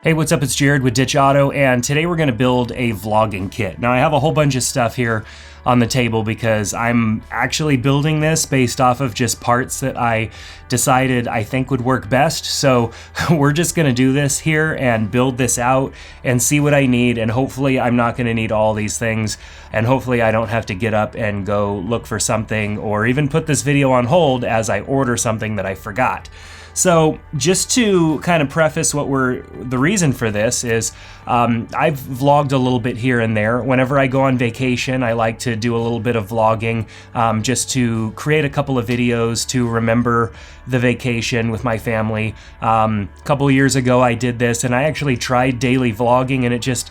Hey, what's up? It's Jared with Ditch Auto, and today we're going to build a vlogging kit. Now, I have a whole bunch of stuff here on the table because I'm actually building this based off of just parts that I decided I think would work best. So we're just going to do this here and build this out and see what I need, and hopefully I'm not going to need all these things, and hopefully I don't have to get up and go look for something or even put this video on hold as I order something that I forgot. So just to kind of preface the reason for this is I've vlogged a little bit here and there. Whenever I go on vacation, I like to do a little bit of vlogging just to create a couple of videos to remember the vacation with my family. A couple of years ago I did this, and I actually tried daily vlogging, and it just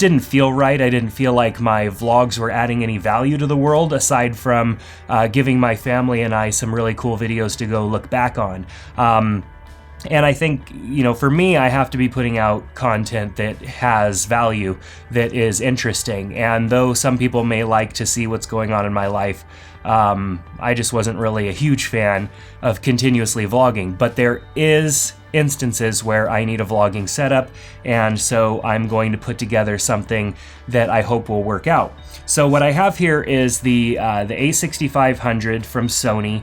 didn't feel right. I didn't feel like my vlogs were adding any value to the world aside from giving my family and I some really cool videos to go look back on. And I think, you know, for me, I have to be putting out content that has value, that is interesting. And though some people may like to see what's going on in my life, I just wasn't really a huge fan of continuously vlogging. But there is instances where I need a vlogging setup, and so I'm going to put together something that I hope will work out. So what I have here is the A6500 from Sony.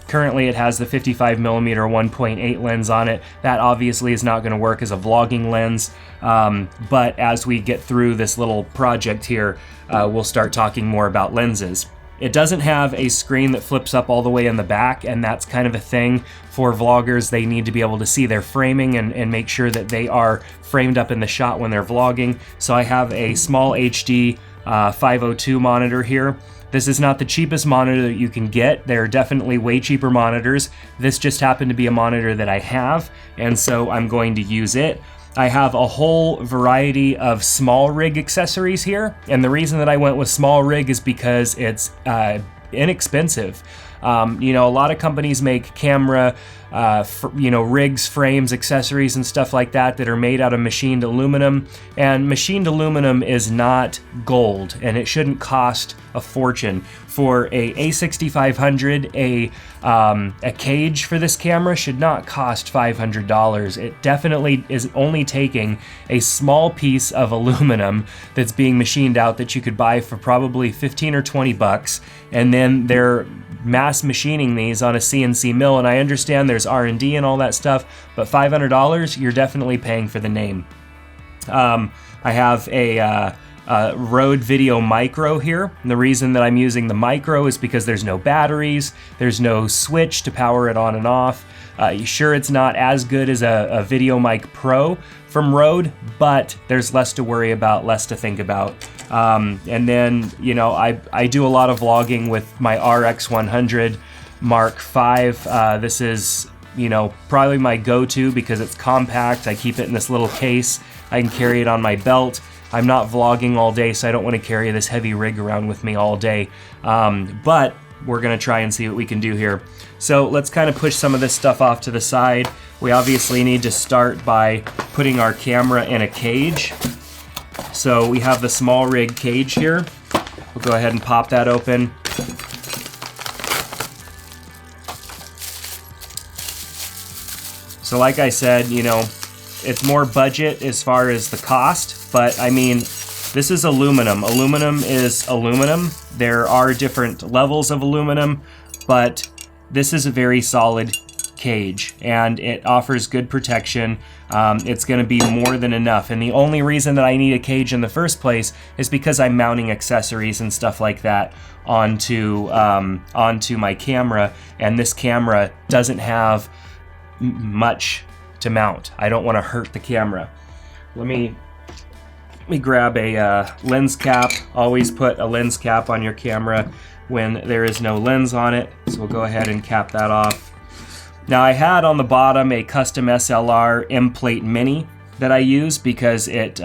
Currently it has the 55mm 1.8 lens on it. That obviously is not going to work as a vlogging lens, but as we get through this little project here, we'll start talking more about lenses. It doesn't have a screen that flips up all the way in the back, and that's kind of a thing for vloggers. They need to be able to see their framing and make sure that they are framed up in the shot when they're vlogging. So I have a SmallHD 502 monitor here. This is not the cheapest monitor that you can get. There are definitely way cheaper monitors. This just happened to be a monitor that I have, and so I'm going to use it. I have a whole variety of SmallRig accessories here, and the reason that I went with SmallRig is because it's inexpensive. You know, a lot of companies make camera, rigs, frames, accessories, and stuff like that that are made out of machined aluminum, and machined aluminum is not gold, and it shouldn't cost a fortune. For a A6500, a cage for this camera should not cost $500. It definitely is only taking a small piece of aluminum that's being machined out that you could buy for probably 15 or 20 bucks, and then they're mass machining these on a CNC mill, and I understand there's R&D and all that stuff, but $500, you're definitely paying for the name. I have a Rode VideoMicro here, and the reason that I'm using the micro is because there's no batteries, there's no switch to power it on and off. Sure, it's not as good as a VideoMic Pro from Rode, but there's less to worry about, less to think about. And then, you know, I do a lot of vlogging with my RX100 Mark V. This is, you know, probably my go-to because it's compact. I keep it in this little case. I can carry it on my belt. I'm not vlogging all day, so I don't want to carry this heavy rig around with me all day. But we're going to try and see what we can do here. So let's kind of push some of this stuff off to the side. We obviously need to start by putting our camera in a cage. So we have the SmallRig cage here. We'll go ahead and pop that open. So like I said, you know, it's more budget as far as the cost, but I mean, this is aluminum. Aluminum is aluminum. There are different levels of aluminum, but this is a very solid cage, and it offers good protection. It's going to be more than enough, and the only reason that I need a cage in the first place is because I'm mounting accessories and stuff like that onto my camera, and this camera doesn't have much to mount. I don't want to hurt the camera. Let me grab a lens cap. Always put a lens cap on your camera when there is no lens on it, so we'll go ahead and cap that off. Now, I had on the bottom a custom SLR M-Plate Mini that I use because it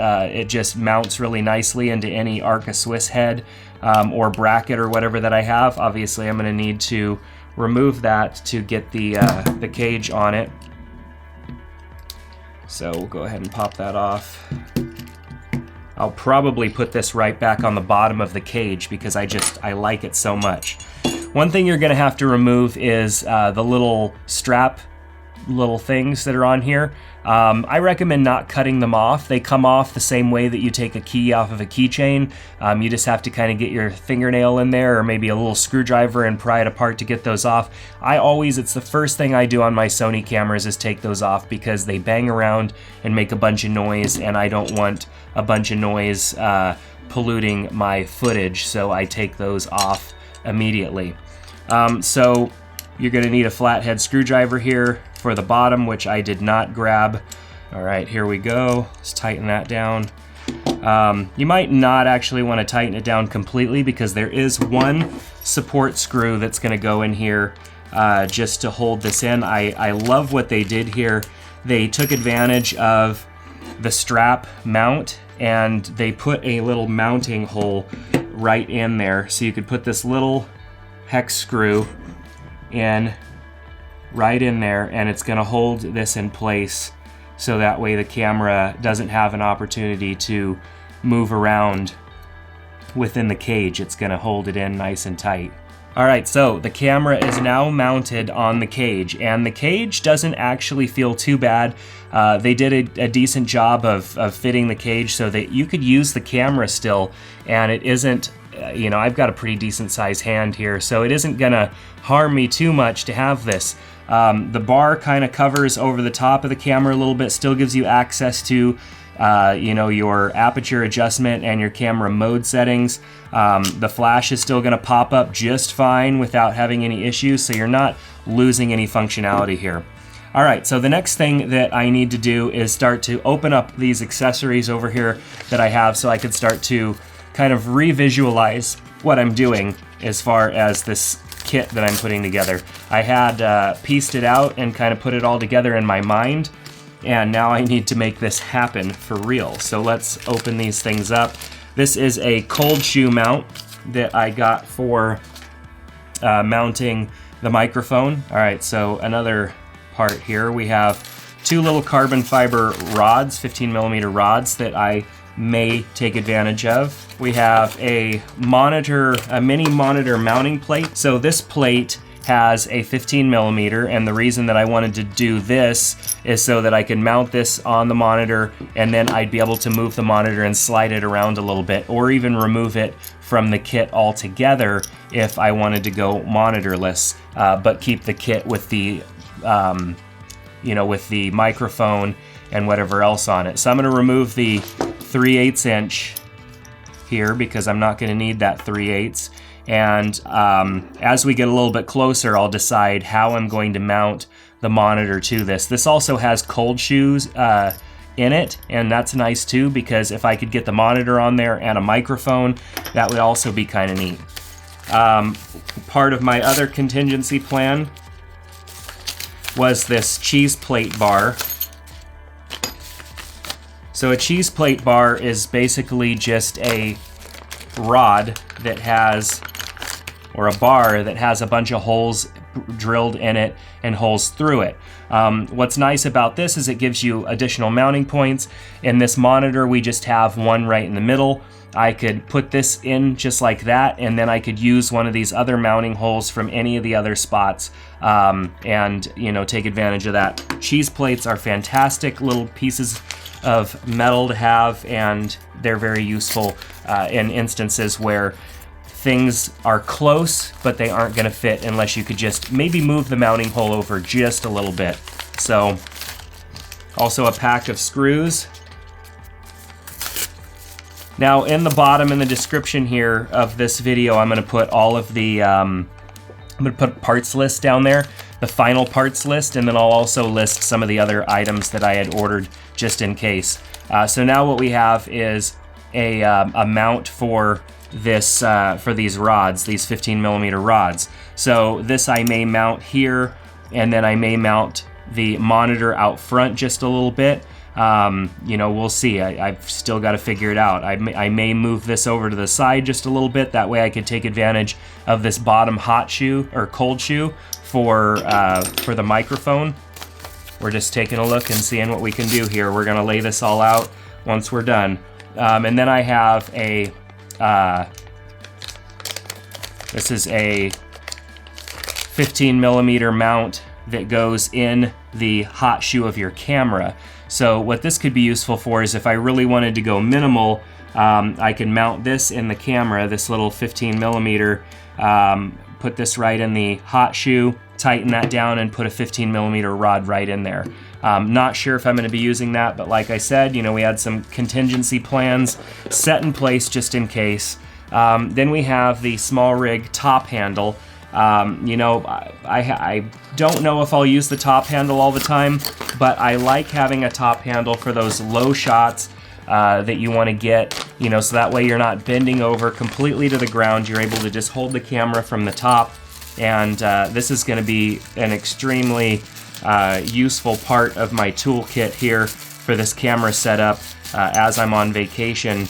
just mounts really nicely into any Arca Swiss head or bracket or whatever that I have. Obviously, I'm going to need to remove that to get the cage on it. So we'll go ahead and pop that off. I'll probably put this right back on the bottom of the cage because I like it so much. One thing you're going to have to remove is the little strap little things that are on here. I recommend not cutting them off. They come off the same way that you take a key off of a keychain. You just have to kind of get your fingernail in there, or maybe a little screwdriver, and pry it apart to get those off. It's the first thing I do on my Sony cameras is take those off, because they bang around and make a bunch of noise, and I don't want a bunch of noise polluting my footage, so I take those off immediately. So you're going to need a flathead screwdriver here for the bottom, which I did not grab. All right, here we go. Let's tighten that down. You might not actually want to tighten it down completely, because there is one support screw that's going to go in here just to hold this in. I love what they did here. They took advantage of the strap mount, and they put a little mounting hole right in there, so you could put this little hex screw in right in there, and it's going to hold this in place, so that way the camera doesn't have an opportunity to move around within the cage. It's going to hold it in nice and tight. Alright, so the camera is now mounted on the cage, and the cage doesn't actually feel too bad. They did a decent job of fitting the cage so that you could use the camera still, and it isn't, I've got a pretty decent sized hand here, so it isn't gonna harm me too much to have this. The bar kind of covers over the top of the camera a little bit, still gives you access to your aperture adjustment and your camera mode settings. The flash is still going to pop up just fine without having any issues, so you're not losing any functionality here. All right, so the next thing that I need to do is start to open up these accessories over here that I have, so I could start to kind of revisualize what I'm doing as far as this kit that I'm putting together. I had pieced it out and kind of put it all together in my mind, and now I need to make this happen for real. So let's open these things up. This is a cold shoe mount that I got for mounting the microphone. All right, so another part here. We have two little carbon fiber rods, 15mm rods, that I may take advantage of. We have a mini monitor mounting plate. So this plate has a 15mm, and the reason that I wanted to do this is so that I can mount this on the monitor, and then I'd be able to move the monitor and slide it around a little bit, or even remove it from the kit altogether if I wanted to go monitorless, but keep the kit with the with the microphone and whatever else on it. So I'm going to remove the 3/8 inch here, because I'm not going to need that 3/8. And as we get a little bit closer, I'll decide how I'm going to mount the monitor to this. This also has cold shoes in it, and that's nice too, because if I could get the monitor on there and a microphone, that would also be kind of neat. Part of my other contingency plan was this cheese plate bar. So a cheese plate bar is basically just a rod that has, or a bar that has a bunch of holes drilled in it and holes through it. What's nice about this is it gives you additional mounting points. In this monitor, we just have one right in the middle. I could put this in just like that, and then I could use one of these other mounting holes from any of the other spots, and take advantage of that. Cheese plates are fantastic little pieces of metal to have, and they're very useful in instances where things are close but they aren't going to fit unless you could just maybe move the mounting hole over just a little bit. So also a pack of screws. Now in the bottom, in the description here of this video, I'm going to put all of the I'm going to put parts list down there, the final parts list, and then I'll also list some of the other items that I had ordered just in case. So now what we have is a mount for this for these rods, these 15mm rods. So this I may mount here, and then I may mount the monitor out front just a little bit. We'll see. I've still got to figure it out. I may move this over to the side just a little bit. That way I could take advantage of this bottom hot shoe or cold shoe for the microphone. We're just taking a look and seeing what we can do here. We're gonna lay this all out once we're done. And then I have a, this is a 15mm mount that goes in the hot shoe of your camera. So what this could be useful for is if I really wanted to go minimal, I can mount this in the camera, this little 15 millimeter, put this right in the hot shoe, tighten that down, and put a 15 millimeter rod right in there. Not sure if I'm going to be using that, but like I said, you know, we had some contingency plans set in place just in case. Then we have the SmallRig top handle. You know, I don't know if I'll use the top handle all the time, but I like having a top handle for those low shots that you want to get, you know, so that way you're not bending over completely to the ground. You're able to just hold the camera from the top, and this is going to be an extremely useful part of my toolkit here for this camera setup as I'm on vacation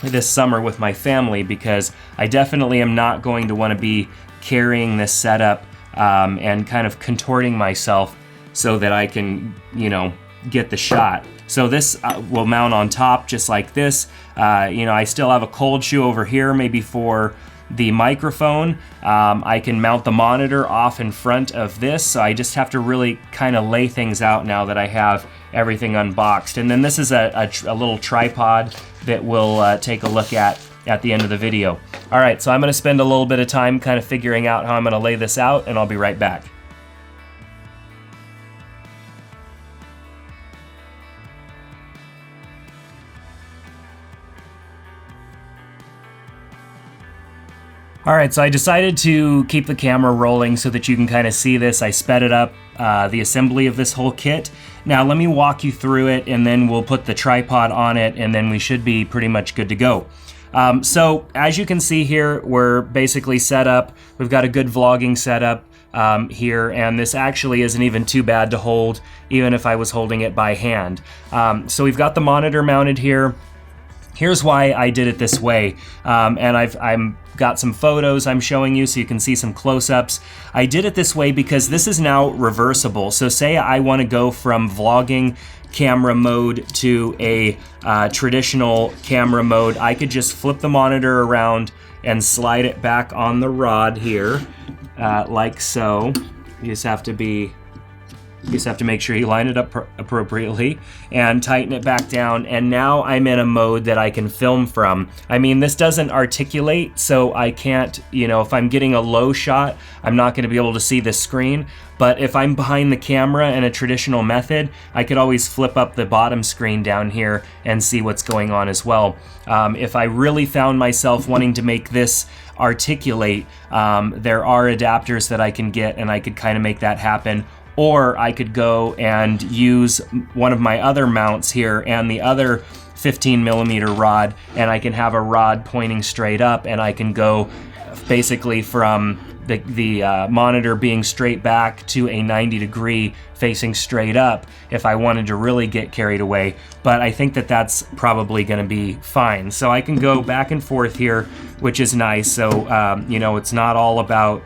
this summer with my family, because I definitely am not going to want to be carrying this setup and kind of contorting myself so that I can, you know, get the shot. So this will mount on top just like this. You know, I still have a cold shoe over here, maybe for the microphone. I can mount the monitor off in front of this, so I just have to really kind of lay things out now that I have everything unboxed. And then this is a little tripod that we'll take a look at the end of the video. All right, so I'm gonna spend a little bit of time kind of figuring out how I'm gonna lay this out, and I'll be right back. All right, so I decided to keep the camera rolling so that you can kind of see this. I sped it up, the assembly of this whole kit. Now let me walk you through it, and then we'll put the tripod on it, and then we should be pretty much good to go. So as you can see here, we're basically set up. We've got a good vlogging setup here, and this actually isn't even too bad to hold, even if I was holding it by hand. So we've got the monitor mounted here. Here's why I did it this way, and I'm got some photos I'm showing you so you can see some close-ups. I did it this way because this is now reversible. So say I want to go from vlogging camera mode to a traditional camera mode, I could just flip the monitor around and slide it back on the rod here, like so. You just have to make sure you line it up appropriately and tighten it back down, and now I'm in a mode that I can film from. I mean, this doesn't articulate, so I can't, you know, if I'm getting a low shot, I'm not going to be able to see the screen, but if I'm behind the camera in a traditional method, I could always flip up the bottom screen down here and see what's going on as well. If I really found myself wanting to make this articulate, there are adapters that I can get, and I could kind of make that happen. Or I could go and use one of my other mounts here and the other 15 millimeter rod, and I can have a rod pointing straight up, and I can go basically from the monitor being straight back to a 90-degree facing straight up if I wanted to really get carried away. But I think that that's probably going to be fine. So I can go back and forth here, which is nice. So, you know, it's not all about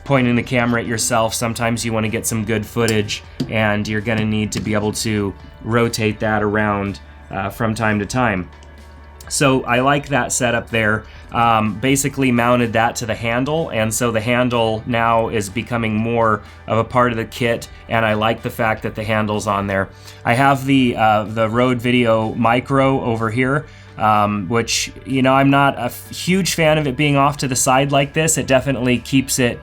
pointing the camera at yourself. Sometimes you want to get some good footage, and you're going to need to be able to rotate that around from time to time. So I like that setup there. Basically mounted that to the handle, and so the handle now is becoming more of a part of the kit, and I like the fact that the handle's on there. I have the Rode VideoMicro over here, which, you know, I'm not a huge fan of it being off to the side like this. It definitely keeps it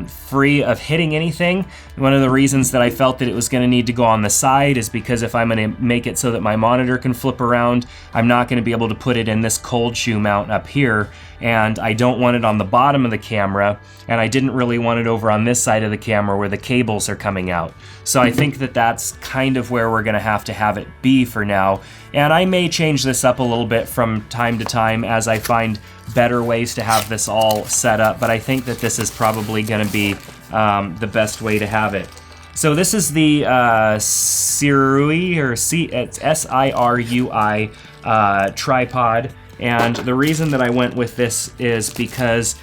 free of hitting anything. One of the reasons that I felt that it was going to need to go on the side is because if I'm going to make it so that my monitor can flip around, I'm not going to be able to put it in this cold shoe mount up here, and I don't want it on the bottom of the camera, and I didn't really want it over on this side of the camera where the cables are coming out. So I think that that's kind of where we're going to have it be for now, and I may change this up a little bit from time to time as I find better ways to have this all set up, but I think that this is probably going to be the best way to have it. So this is the Sirui, or it's S-I-R-U-I tripod, and the reason that I went with this is because,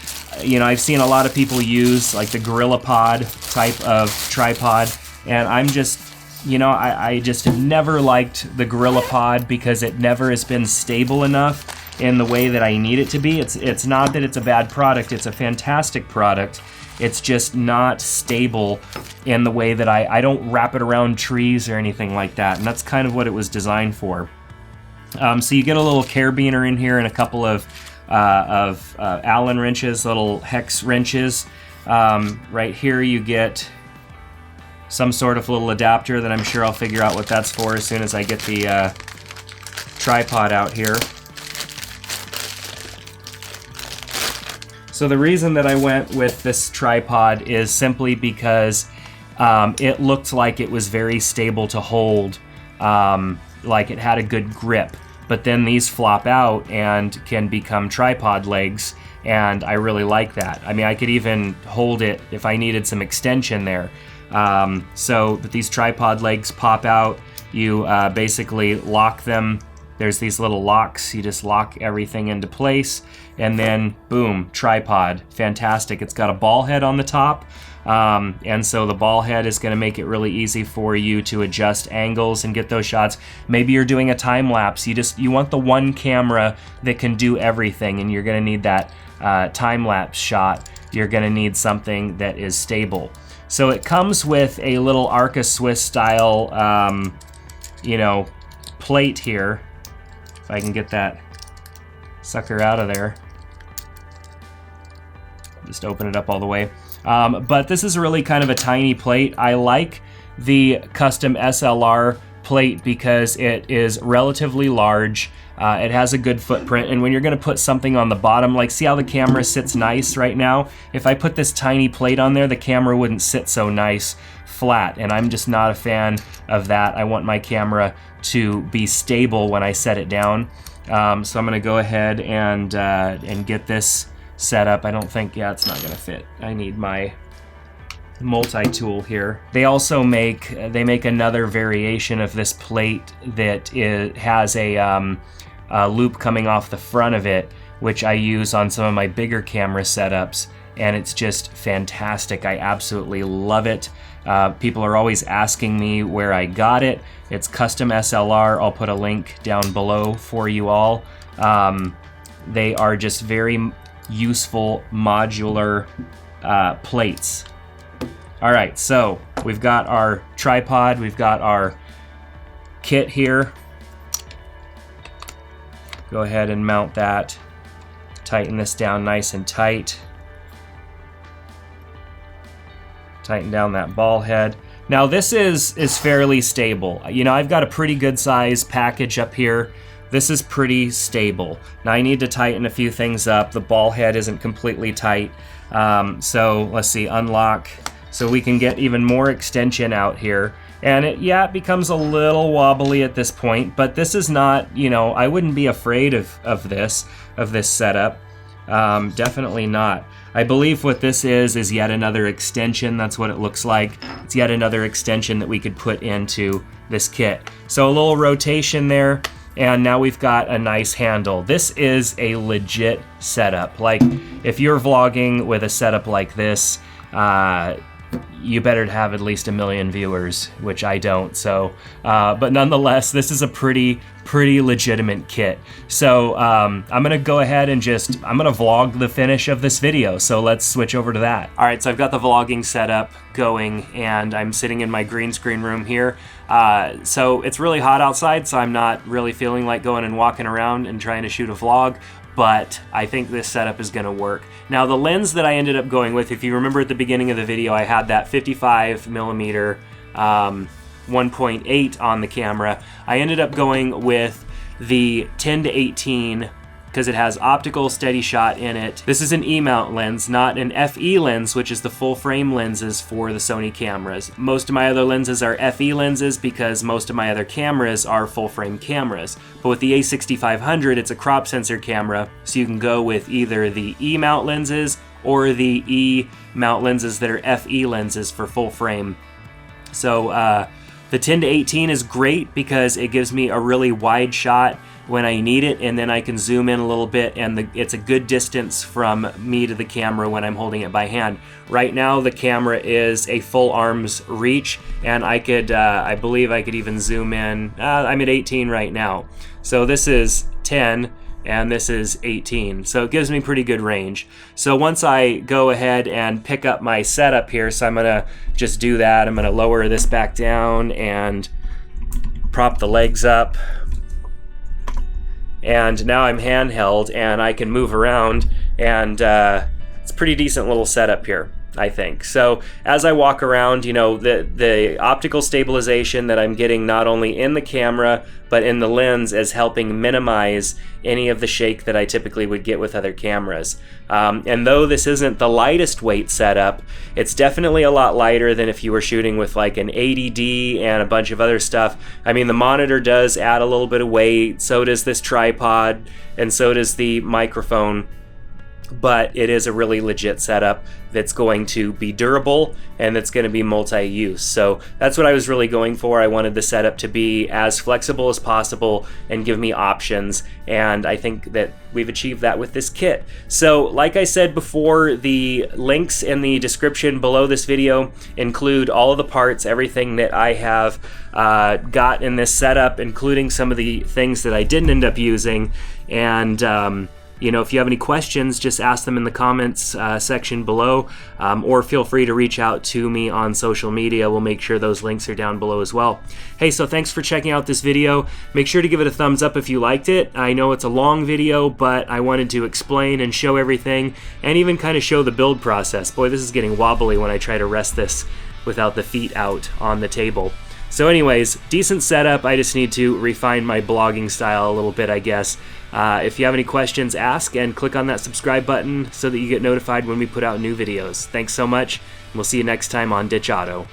you know, I've seen a lot of people use like the GorillaPod type of tripod, and I'm just, you know, I just have never liked the GorillaPod because it never has been stable enough in the way that I need it to be. It's not that it's a bad product, it's a fantastic product, It's just not stable in the way that I don't wrap it around trees or anything like that, and that's kind of what it was designed for. So you get a little carabiner in here and a couple of Allen wrenches, little hex wrenches. Right here you get some sort of little adapter that I'm sure I'll figure out what that's for as soon as I get the tripod out here. So the reason that I went with this tripod is simply because it looked like it was very stable to hold, like it had a good grip. But then these flop out and can become tripod legs, and I really like that. I mean, I could even hold it if I needed some extension there. But these tripod legs pop out. You basically lock them. There's these little locks. You just lock everything into place, and then boom, tripod. Fantastic. It's got a ball head on the top. And so the ball head is going to make it really easy for you to adjust angles and get those shots. Maybe you're doing a time lapse. You want the one camera that can do everything, and you're going to need that time lapse shot. You're going to need something that is stable. So it comes with a little Arca Swiss style, plate here. If I can get that sucker out of there. Just open it up all the way. But this is really kind of a tiny plate. I like the custom SLR plate because it is relatively large. It has a good footprint, and when you're going to put something on the bottom, like see how the camera sits nice right now? If I put this tiny plate on there, the camera wouldn't sit so nice flat, and I'm just not a fan of that. I want my camera to be stable when I set it down. So I'm going to go ahead and get this set up. I don't think, it's not going to fit. I need my multi-tool here. They also make another variation of this plate that has a loop coming off the front of it, which I use on some of my bigger camera setups, and it's just fantastic. I absolutely love it. People are always asking me where I got it. It's custom SLR. I'll put a link down below for you all. They are just very useful modular plates. All right, so we've got our tripod, we've got our kit here. Go ahead and mount that. Tighten this down nice and tight. Tighten down that ball head. Now this is fairly stable. I've got a pretty good size package up here. This is pretty stable. Now I need to tighten a few things up. The ball head isn't completely tight. So let's see, unlock. So we can get even more extension out here. And it becomes a little wobbly at this point, but this is not, I wouldn't be afraid of this setup. Definitely not. I believe what this is yet another extension. That's what it looks like. It's yet another extension that we could put into this kit. So a little rotation there, and now we've got a nice handle. This is a legit setup. Like, if you're vlogging with a setup like this, you better have at least 1 million viewers, which I don't. So, but nonetheless, this is a pretty legitimate kit. So I'm gonna go ahead and I'm gonna vlog the finish of this video. So let's switch over to that. All right, so I've got the vlogging setup going, and I'm sitting in my green screen room here. So it's really hot outside, so I'm not really feeling like going and walking around and trying to shoot a vlog. But I think this setup is gonna work. Now the lens that I ended up going with, if you remember at the beginning of the video, I had that 55mm 1.8 on the camera. I ended up going with the 10-18 because it has optical steady shot in it. This is an E-mount lens, not an FE lens, which is the full frame lenses for the Sony cameras. Most of my other lenses are FE lenses because most of my other cameras are full frame cameras. But with the A6500, it's a crop sensor camera, so you can go with either the E-mount lenses or the E-mount lenses that are FE lenses for full frame. So the 10-18 is great because it gives me a really wide shot when I need it, and then I can zoom in a little bit, and it's a good distance from me to the camera when I'm holding it by hand. Right now the camera is a full arm's reach, and I could, I believe I could even zoom in. I'm at 18 right now. So this is 10, and this is 18. So it gives me pretty good range. So once I go ahead and pick up my setup here, so I'm gonna just do that. I'm gonna lower this back down and prop the legs up. And now I'm handheld and I can move around, and it's a pretty decent little setup here, I think. So as I walk around, you know, the optical stabilization that I'm getting not only in the camera but in the lens is helping minimize any of the shake that I typically would get with other cameras. And though this isn't the lightest weight setup, it's definitely a lot lighter than if you were shooting with like an 80D and a bunch of other stuff. I mean, the monitor does add a little bit of weight, so does this tripod, and so does the microphone. But it is a really legit setup that's going to be durable and that's going to be multi-use. So that's what I was really going for. I wanted the setup to be as flexible as possible and give me options, and I think that we've achieved that with this kit. So like I said before, the links in the description below this video include all of the parts, everything that I have got in this setup, including some of the things that I didn't end up using. And you know, if you have any questions, just ask them in the comments section below, or feel free to reach out to me on social media. We'll make sure those links are down below as well. Hey, so thanks for checking out this video. Make sure to give it a thumbs up if you liked it. I know it's a long video, but I wanted to explain and show everything, and even kind of show the build process. Boy, this is getting wobbly when I try to rest this without the feet out on the table. So anyways, decent setup. I just need to refine my blogging style a little bit, I guess. If you have any questions, ask, and click on that subscribe button so that you get notified when we put out new videos. Thanks so much, and we'll see you next time on Ditch Auto.